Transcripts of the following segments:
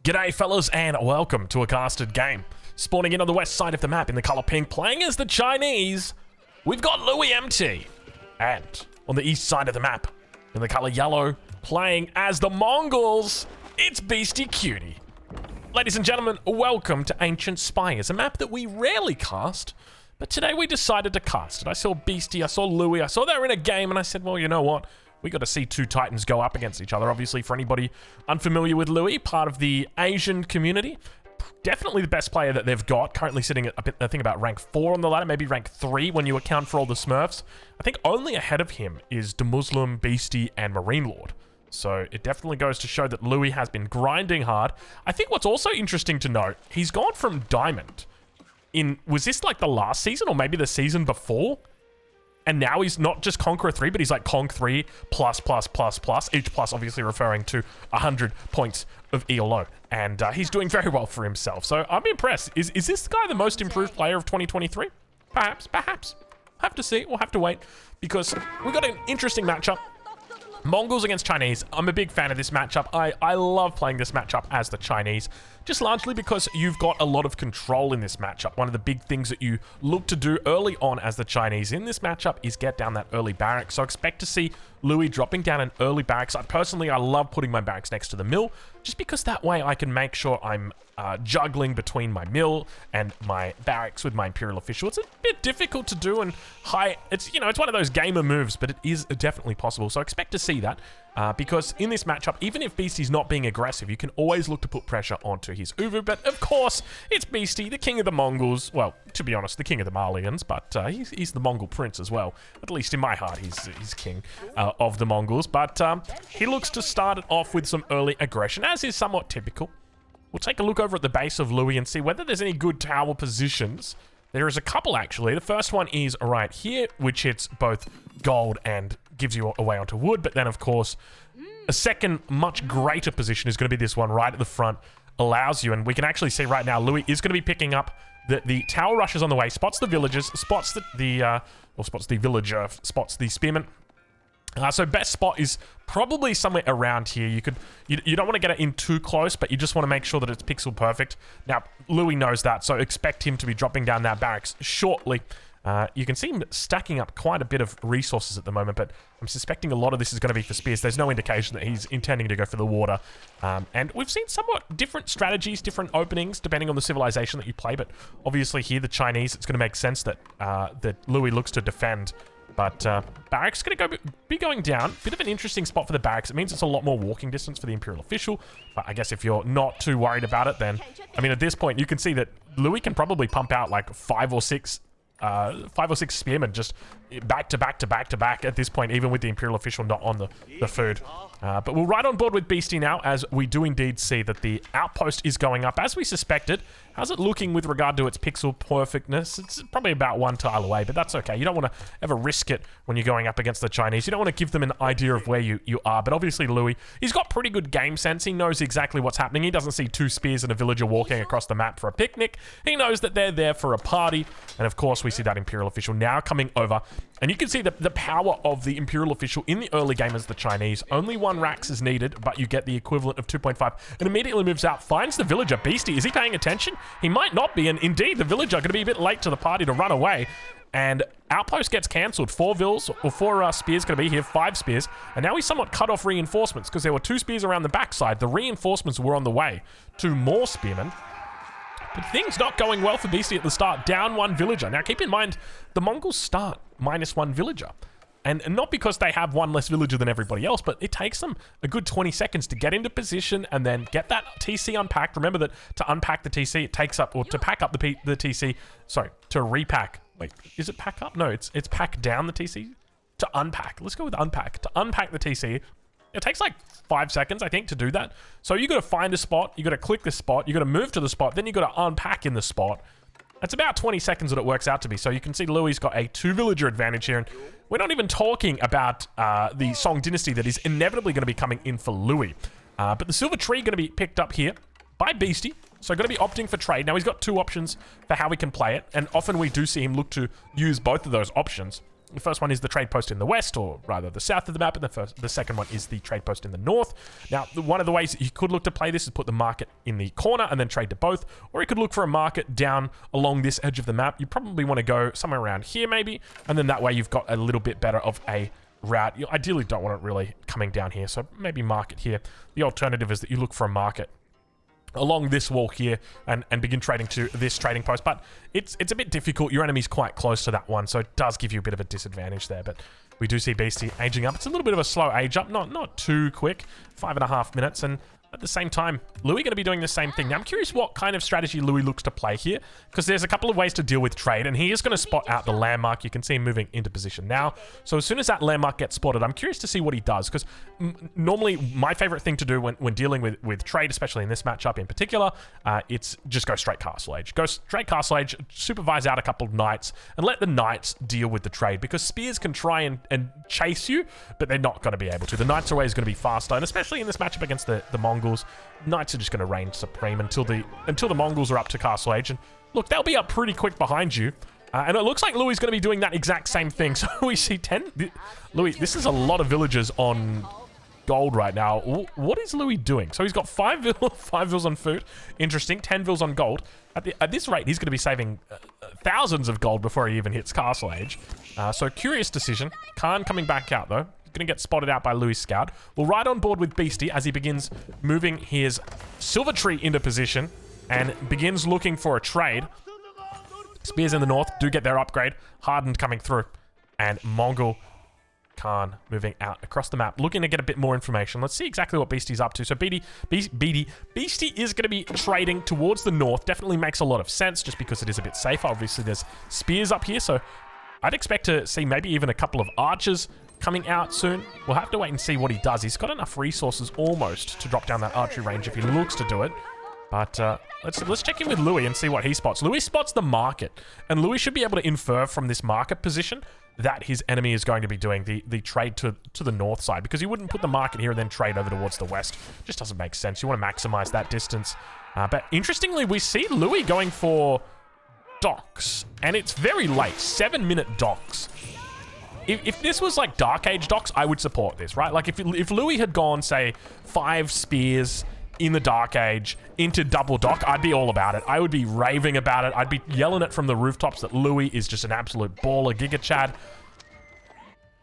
G'day fellas and welcome to a casted game. Spawning in on the west side of the map in the colour pink, playing as the Chinese, we've got Louis MT. And on the east side of the map, in the colour yellow, playing as the Mongols, it's Beastie Cutie. Ladies and gentlemen, welcome to Ancient Spires, a map that we rarely cast, but today we decided to cast it. I saw Beastie, I saw Louis, I saw they were in a game, and I said, well, you know what? We got to see two Titans go up against each other. Obviously, for anybody unfamiliar with Louis, part of the Asian community, definitely the best player that they've got. Currently sitting at, I think, about rank 4 on the ladder, maybe rank 3 when you account for all the Smurfs. I think only ahead of him is the Muslim, Beastie, and Marine Lord. So it definitely goes to show that Louis has been grinding hard. I think what's also interesting to note, he's gone from Diamond was this like the last season or maybe the season before? And now he's not just Conqueror 3, but he's like Conq 3 plus, each plus obviously referring to 100 points of ELO. And he's doing very well for himself. So I'm impressed. Is this guy the most improved player of 2023? Perhaps. Have to see. We'll have to wait. Because we've got an interesting matchup. Mongols against Chinese. I'm a big fan of this matchup. I love playing this matchup as the Chinese, just largely because you've got a lot of control in this matchup. One of the big things that you look to do early on as the Chinese in this matchup is get down that early barracks. So expect to see Louis dropping down an early barracks. I love putting my barracks next to the mill, just because that way I can make sure I'm juggling between my mill and my barracks with my Imperial Official. It's a bit difficult to do, and it's one of those gamer moves, but it is definitely possible. So expect to see that, because in this matchup, even if Beastie's not being aggressive, you can always look to put pressure onto his Uvu. But of course, it's Beastie, the king of the Mongols. Well, to be honest, the king of the Malians, but he's the Mongol prince as well. At least in my heart, he's king of the Mongols. But he looks to start it off with some early aggression, as is somewhat typical. We'll take a look over at the base of Louis and see whether there's any good tower positions. There is a couple, actually. The first one is right here, which hits both gold and gives you a way onto wood. But then, of course, a second, much greater position is going to be this one right at the front. Allows you, and we can actually see right now, Louis is going to be picking up the tower rushes on the way, spots the villagers, spots the villager, spots the spearman. So best spot is probably somewhere around here. You don't want to get it in too close, but you just want to make sure that it's pixel perfect. Now, Louis knows that, so expect him to be dropping down that barracks shortly. You can see him stacking up quite a bit of resources at the moment, but I'm suspecting a lot of this is going to be for spears. There's no indication that he's intending to go for the water. And we've seen somewhat different strategies, different openings, depending on the civilization that you play. But obviously here, the Chinese, it's going to make sense that that Louis looks to defend. But barracks going to be going down. Bit of an interesting spot for the barracks. It means it's a lot more walking distance for the Imperial Official. But I guess if you're not too worried about it, then, I mean, at this point, you can see that Louis can probably pump out like 5 or 6 spearmen just back to back at this point, even with the Imperial Official not on the food. But we're right on board with Beastie now, as we do indeed see that the outpost is going up as we suspected. How's it looking with regard to its pixel perfectness? It's probably about 1 tile away, but that's okay. You don't want to ever risk it when you're going up against the Chinese. You don't want to give them an idea of where you are, but obviously Louis, he's got pretty good game sense. He knows exactly what's happening. He doesn't see 2 spears and a villager walking across the map for a picnic. He knows that they're there for a party, and of course we see that Imperial Official now coming over, and you can see the power of the Imperial Official in the early game as the Chinese. Only 1 Rax is needed, but you get the equivalent of 2.5, and immediately moves out, finds the villager. Beastie, is he paying attention? He might not be, and indeed the villager going to be a bit late to the party to run away, and outpost gets cancelled. 4 vills, or 4 spears going to be here, 5 spears, and now he's somewhat cut off reinforcements because there were 2 spears around the backside. The reinforcements were on the way. 2 more spearmen. But things not going well for Beastie at the start. Down 1 villager. Now keep in mind, the Mongols start -1 villager. And not because they have 1 less villager than everybody else, but it takes them a good 20 seconds to get into position and then get that TC unpacked. Remember that to unpack the TC, it takes up, or to pack up the TC, sorry, to repack. Wait, is it pack up? No, it's pack down the TC. To unpack. Let's go with unpack. To unpack the TC, it takes like 5 seconds, I think, to do that. So you got to find a spot, you got to click the spot, you got to move to the spot, then you got to unpack in the spot. That's about 20 seconds that it works out to be. So you can see Louis got a 2 villager advantage here. And we're not even talking about the Song Dynasty that is inevitably going to be coming in for Louis. But the Silver Tree going to be picked up here by Beastie. So going to be opting for trade. Now he's got 2 options for how we can play it. And often we do see him look to use both of those options. The first one is the trade post in the west, or rather the south of the map, and the second one is the trade post in the north. Now, one of the ways that you could look to play this is put the market in the corner and then trade to both, or you could look for a market down along this edge of the map. You probably want to go somewhere around here maybe, and then that way you've got a little bit better of a route. You ideally don't want it really coming down here, so maybe market here. The alternative is that you look for a market along this wall here and begin trading to this trading post, but it's a bit difficult. Your enemy's quite close to that one, so it does give you a bit of a disadvantage there. But we do see Beastie aging up. It's a little bit of a slow age up, not too quick, 5.5 minutes, and at the same time, Louis going to be doing the same thing. Now, I'm curious what kind of strategy Louis looks to play here, because there's a couple of ways to deal with trade, and he is going to spot out the landmark. You can see him moving into position now. So as soon as that landmark gets spotted, I'm curious to see what he does, because normally my favorite thing to do when dealing with trade, especially in this matchup in particular, it's just go straight Castle Age. Go straight Castle Age, supervise out a couple of knights, and let the knights deal with the trade, because spears can try and chase you, but they're not going to be able to. The knights are always going to be faster, and especially in this matchup against the Mongols, knights are just going to reign supreme until the Mongols are up to Castle Age. And look, they'll be up pretty quick behind you. And it looks like Louis is going to be doing that exact same thing. So we see 10. Louis, this is a lot of villagers on gold right now. What is Louis doing? So he's got 5 vills on food. Interesting. 10 vills on gold. At this rate, he's going to be saving thousands of gold before he even hits Castle Age. So curious decision. Khan coming back out though. Going to get spotted out by Louis' scout. We'll ride on board with Beastie as he begins moving his silver tree into position and begins looking for a trade. Spears in the north do get their upgrade. Hardened coming through. And Mongol Khan moving out across the map, looking to get a bit more information. Let's see exactly what Beastie's up to. So Beastie is going to be trading towards the north. Definitely makes a lot of sense just because it is a bit safer. Obviously, there's spears up here, so I'd expect to see maybe even a couple of archers coming out soon. We'll have to wait and see what he does. He's got enough resources almost to drop down that archery range if he looks to do it. But let's check in with Louis and see what he spots. Louis spots the market, and Louis should be able to infer from this market position that his enemy is going to be doing the trade to the north side, because he wouldn't put the market here and then trade over towards the west. Just doesn't make sense. You want to maximize that distance. But interestingly, we see Louis going for docks, and it's very late, 7-minute docks. If this was like Dark Age docks, I would support this, right? Like if Louis had gone, say, 5 spears in the Dark Age into double dock, I'd be all about it. I would be raving about it. I'd be yelling it from the rooftops that Louis is just an absolute baller, Giga Chad.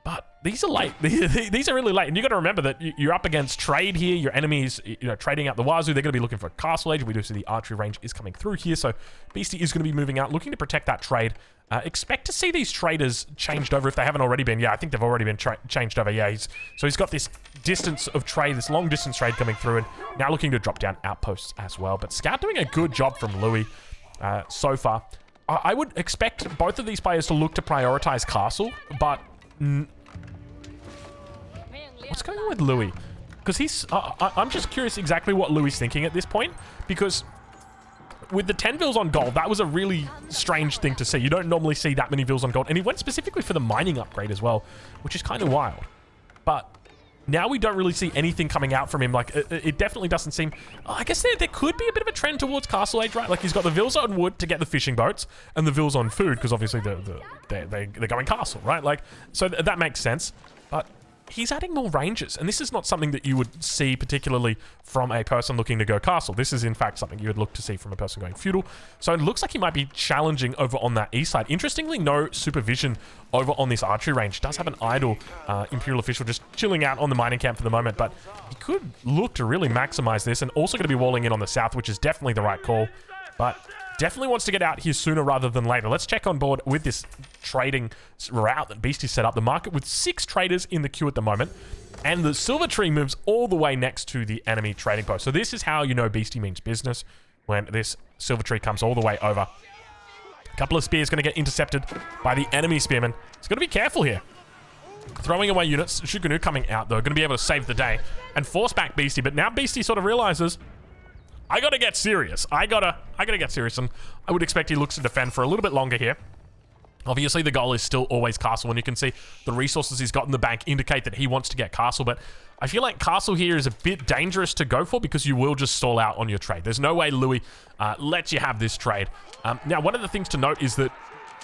But these are late. These are really late. And you got to remember that you're up against trade here. Your enemies, trading out the wazoo. They're going to be looking for Castle Age. We do see the archery range is coming through here. So Beastie is going to be moving out, looking to protect that trade. Expect to see these traders changed over if they haven't already been. Yeah, I think they've already been changed over. Yeah, he's got this distance of trade, this long distance trade coming through, and now looking to drop down outposts as well. But Scout doing a good job from Louis so far. I would expect both of these players to look to prioritize Castle, but what's going on with Louis? Because I'm just curious exactly what Louis is thinking at this point, because with the 10 vills on gold, that was a really strange thing to see. You don't normally see that many vills on gold. And he went specifically for the mining upgrade as well, which is kind of wild. But now we don't really see anything coming out from him. Like, it definitely doesn't seem... I guess there could be a bit of a trend towards Castle Age, right? Like, he's got the vills on wood to get the fishing boats and the vills on food, because obviously they're going castle, right? Like, so that makes sense. But he's adding more ranges, and this is not something that you would see particularly from a person looking to go castle. This is in fact something you would look to see from a person going feudal. So it looks like he might be challenging over on that east side. Interestingly, no supervision over on this archery range. Does have an idle imperial official just chilling out on the mining camp for the moment, but he could look to really maximize this, and also going to be walling in on the south, which is definitely the right call. But definitely wants to get out here sooner rather than later. Let's check on board with this trading route that Beastie set up. The market with 6 traders in the queue at the moment. And the silver tree moves all the way next to the enemy trading post. So this is how you know Beastie means business, when this silver tree comes all the way over. A couple of spears going to get intercepted by the enemy spearmen. He's got to be careful here. Throwing away units. Shukunu coming out though. Going to be able to save the day and force back Beastie. But now Beastie sort of realizes, I gotta get serious. I gotta get serious, and I would expect he looks to defend for a little bit longer here. Obviously, the goal is still always castle, and you can see the resources he's got in the bank indicate that he wants to get castle, but I feel like castle here is a bit dangerous to go for because you will just stall out on your trade. There's no way Louis lets you have this trade. Now, one of the things to note is that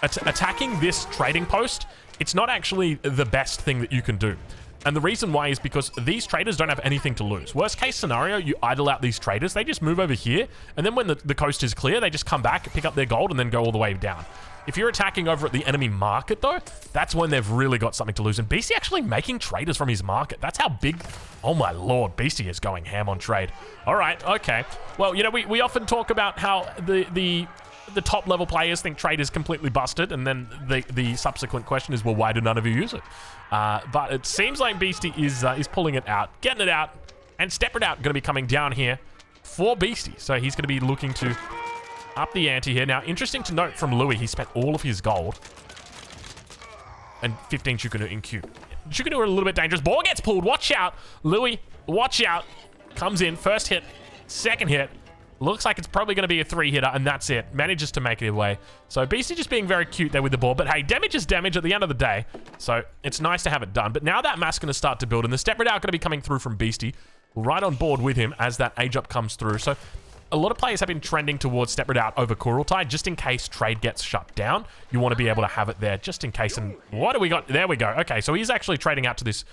attacking this trading post, it's not actually the best thing that you can do. And the reason why is because these traders don't have anything to lose. Worst case scenario, you idle out these traders, they just move over here, and then when the coast is clear, they just come back, pick up their gold, and then go all the way down. If you're attacking over at the enemy market, though, that's when they've really got something to lose. And Beastie actually making traders from his market. That's how big... Oh, my lord. Beastie is going ham on trade. All right. Okay. Well, you know, we often talk about how the top-level players think trade is completely busted, and then the subsequent question is, well, why do none of you use it? But it seems like Beastie is pulling it out, getting it out, and Step It Out going to be coming down here for Beastie. So he's going to be looking to up the ante here. Now, interesting to note from Louis, he spent all of his gold and 15 Chukunu in queue. Chukunu are a little bit dangerous. Ball gets pulled. Watch out. Louis, watch out. Comes in. First hit. Second hit. Looks like it's probably going to be a 3-hitter, and that's it. Manages to make it away. So Beastie just being very cute there with the ball. But hey, damage is damage at the end of the day. So it's nice to have it done. But now that mass going to start to build, and the Step It Out going to be coming through from Beastie. Right on board with him as that age up comes through. So a lot of players have been trending towards Step It Out over Kurultai, just in case trade gets shut down. You want to be able to have it there just in case. And what do we got? There we go. Okay, so he's actually trading out to this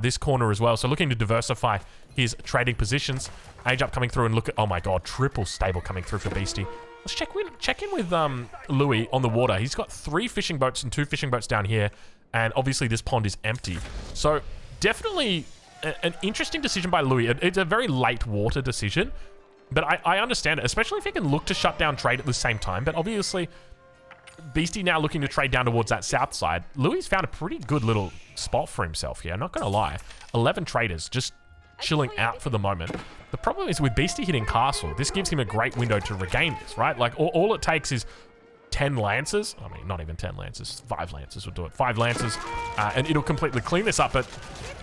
this corner as well. So looking to diversify his trading positions. Age up coming through, and look at, oh my god, triple stable coming through for Beastie. Let's check in with Louis on the water. He's got 3 fishing boats and 2 fishing boats down here, and obviously this pond is empty. So definitely an interesting decision by Louis. It's a very late water decision. But I understand it, especially if he can look to shut down trade at the same time. But obviously, Beastie now looking to trade down towards that south side. Louis found a pretty good little spot for himself here. I'm not going to lie. 11 traders just chilling out for the moment. The problem is with Beastie hitting Castle, this gives him a great window to regain this, right? Like, all it takes is 10 lances. I mean, not even 10 lances. 5 lances will do it. 5 lances, and it'll completely clean this up. But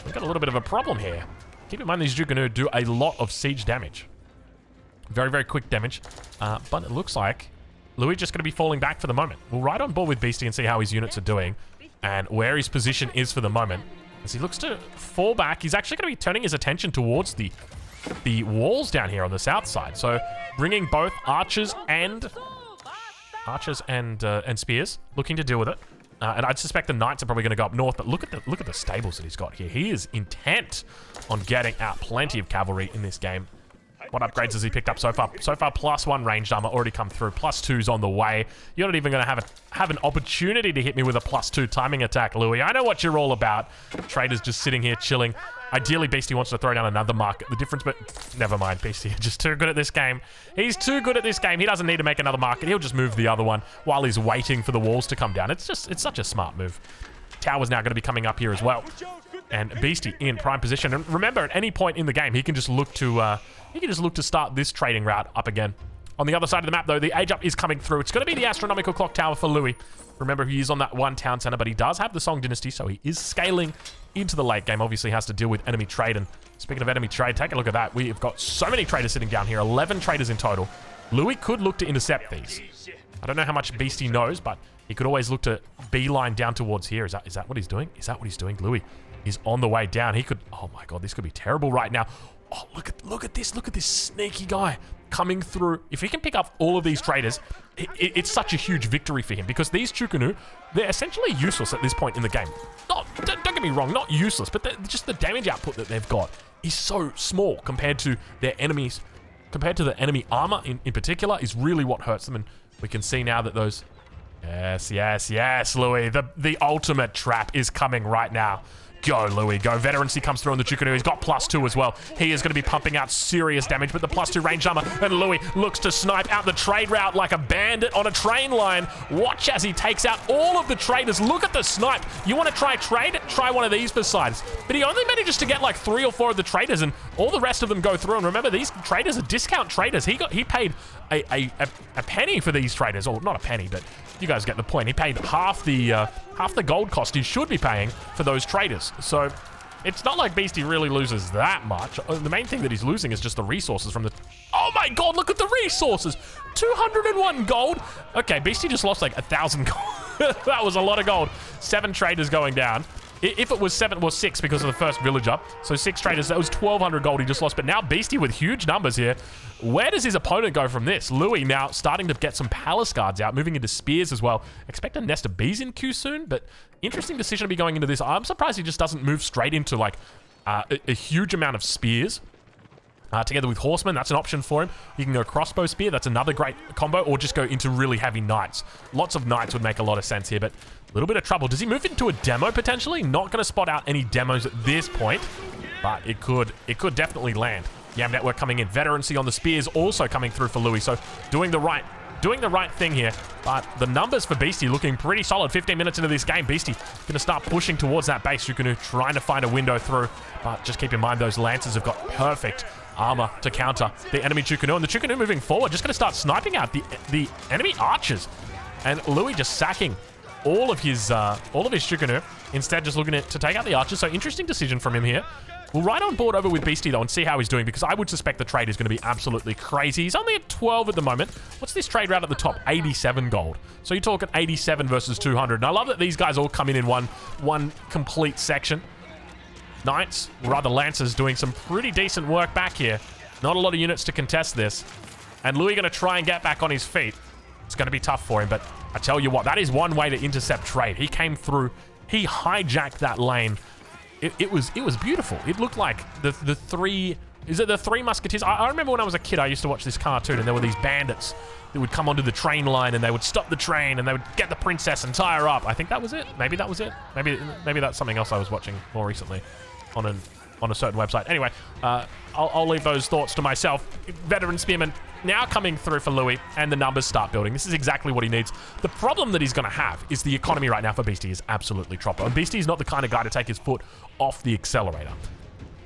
we've got a little bit of a problem here. Keep in mind, these Jugunu do a lot of siege damage. Very, very quick damage. But it looks like Louis just going to be falling back for the moment. We'll ride on board with Beastie and see how his units are doing and where his position is for the moment. As he looks to fall back, he's actually going to be turning his attention towards the walls down here on the south side. So bringing both archers and spears, looking to deal with it. And I'd suspect the knights are probably going to go up north. But look at the stables that he's got here. He is intent on getting out plenty of cavalry in this game. What upgrades has he picked up so far? So far, +1 ranged armor already come through. +2's on the way. You're not even going to have an opportunity to hit me with a +2 timing attack, Louis. I know what you're all about. Trader's just sitting here chilling. Ideally, Beastie wants to throw down another market. The difference, but never mind. Beastie just too good at this game. He's too good at this game. He doesn't need to make another market. He'll just move the other one while he's waiting for the walls to come down. It's such a smart move. Tower's now going to be coming up here as well. And Beastie in prime position. And remember, at any point in the game, he can just look to start this trading route up again. On the other side of the map, though, the age up is coming through. It's going to be the astronomical clock tower for Louis. Remember, he is on that 1 town center, but he does have the Song Dynasty, so he is scaling into the late game. Obviously, has to deal with enemy trade. And speaking of enemy trade, take a look at that. We've got so many traders sitting down here. 11 traders in total. Louis could look to intercept these. I don't know how much Beastie knows, but he could always look to beeline down towards here. Is that what he's doing? Is that what he's doing? Louis is on the way down. He could... Oh, my God. This could be terrible right now. Oh, look at this. Look at this sneaky guy coming through. If he can pick up all of these traders, it's such a huge victory for him because these Chukunu, they're essentially useless at this point in the game. Don't get me wrong, not useless, but just the damage output that they've got is so small compared to their enemies. Compared to the enemy armor in particular is really what hurts them. And we can see now that those... Yes, Louis. The ultimate trap is coming right now. Go, Louis, go. Veterancy comes through on the Chukunu. He's got +2 as well. He is going to be pumping out serious damage, but the +2 range armor, and Louis looks to snipe out the trade route like a bandit on a train line. Watch as he takes out all of the traders. Look at the snipe. You want to try trade? Try one of these besides. But he only manages to get like 3 or 4 of the traders, and all the rest of them go through. And remember, these traders are discount traders. He paid a penny for these traders, or not a penny, but you guys get the point. He paid half the gold cost he should be paying for those traders. So it's not like Beastie really loses that much. The main thing that he's losing is just the resources from the... Oh my God, look at the resources. 201 gold. Okay, Beastie just lost like 1,000 gold. That was a lot of gold. 7 traders going down. If it was 7 or 6 because of the first villager, so 6 traders, that was 1,200 gold he just lost. But now Beastie with huge numbers here. Where does his opponent go from this? Louis now starting to get some palace guards out, moving into spears as well. Expect a nest of bees in queue soon, but interesting decision to be going into this. I'm surprised he just doesn't move straight into like a huge amount of spears. Together with horsemen, that's an option for him. You can go crossbow spear, that's another great combo, or just go into really heavy knights. Lots of knights would make a lot of sense here, but a little bit of trouble. Does he move into a demo potentially? Not going to spot out any demos at this point, but it could definitely land. Yam network coming in. Veterancy on the spears also coming through for Louis, so doing the right thing here. But the numbers for Beastie looking pretty solid. 15 minutes into this game, Beastie going to start pushing towards that base. Chukunu trying to find a window through, but just keep in mind those lancers have got perfect armor to counter the enemy Chukunu, and the Chukunu moving forward, just going to start sniping out the enemy archers, and Louis just sacking all of his Chukunu, instead just looking to take out the archers. So interesting decision from him here. We'll ride on board over with Beastie though and see how he's doing, because I would suspect the trade is going to be absolutely crazy. He's only at 12 at the moment. What's this trade route at the top? 87 gold. So you're talking 87 versus 200, and I love that these guys all come in one complete section. Knights, or rather lancers, doing some pretty decent work back here. Not a lot of units to contest this. And Louis going to try and get back on his feet. It's going to be tough for him, but I tell you what, that is one way to intercept trade. He came through, he hijacked that lane. It was beautiful. It looked like the three... Is it the Three Musketeers? I remember when I was a kid, I used to watch this cartoon, and there were these bandits that would come onto the train line, and they would stop the train, and they would get the princess and tie her up. I think that was it. Maybe that was it. Maybe that's something else I was watching more recently on a certain website. Anyway, I'll leave those thoughts to myself. Veteran Spearman now coming through for Louis, and the numbers start building. This is exactly what he needs. The problem that he's going to have is the economy right now for Beastie is absolutely troppo. And Beastie is not the kind of guy to take his foot off the accelerator.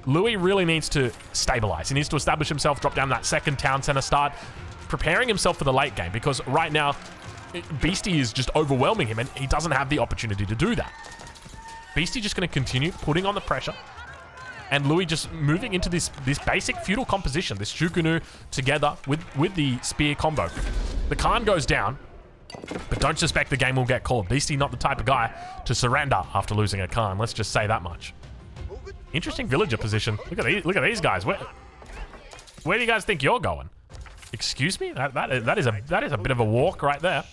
Louis really needs to stabilize. He needs to establish himself, drop down that second town center, start preparing himself for the late game, because right now, Beastie is just overwhelming him, and he doesn't have the opportunity to do that. Beastie just going to continue putting on the pressure, and Louis just moving into this basic feudal composition, this Chukunu together with the spear combo. The Khan goes down, but don't suspect the game will get called. Beastie not the type of guy to surrender after losing a Khan. Let's just say that much. Interesting villager position. Look at these guys. Where do you guys think you're going? Excuse me? That is a bit of a walk right there.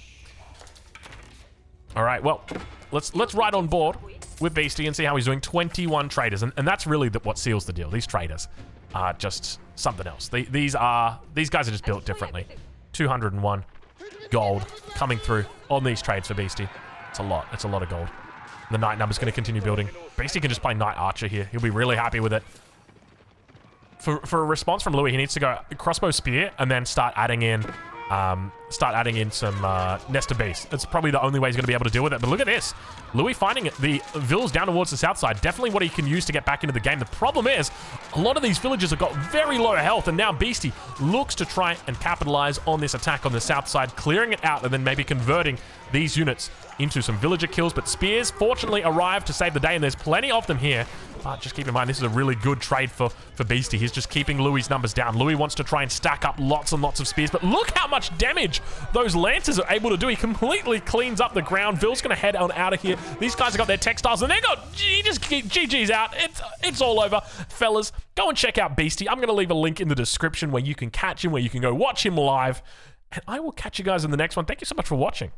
All right, well, let's ride on board with Beastie and see how he's doing. 21 traders, and that's really what seals the deal. These traders are just something else. These guys are just built differently. 201 gold coming through on these trades for Beastie. It's a lot. It's a lot of gold. The knight number's going to continue building. Beastie can just play knight archer here. He'll be really happy with it. For a response from Louis, he needs to go crossbow spear and then start adding in some nest of bees. That's probably the only way he's going to be able to deal with it. But look at this. Louis finding the villas down towards the south side. Definitely what he can use to get back into the game. The problem is, a lot of these villagers have got very low health, and now Beastie looks to try and capitalize on this attack on the south side, clearing it out and then maybe converting these units into some villager kills. But spears fortunately arrive to save the day, and there's plenty of them here. But just keep in mind, this is a really good trade for Beastie. He's just keeping Louis' numbers down. Louis wants to try and stack up lots and lots of spears, but look how much damage those lancers are able to do. He completely cleans up the ground. Ville's going to head on out of here. These guys have got their textiles, and they got GG's out. It's all over. Fellas, go and check out Beastie. I'm going to leave a link in the description where you can catch him, where you can go watch him live. And I will catch you guys in the next one. Thank you so much for watching.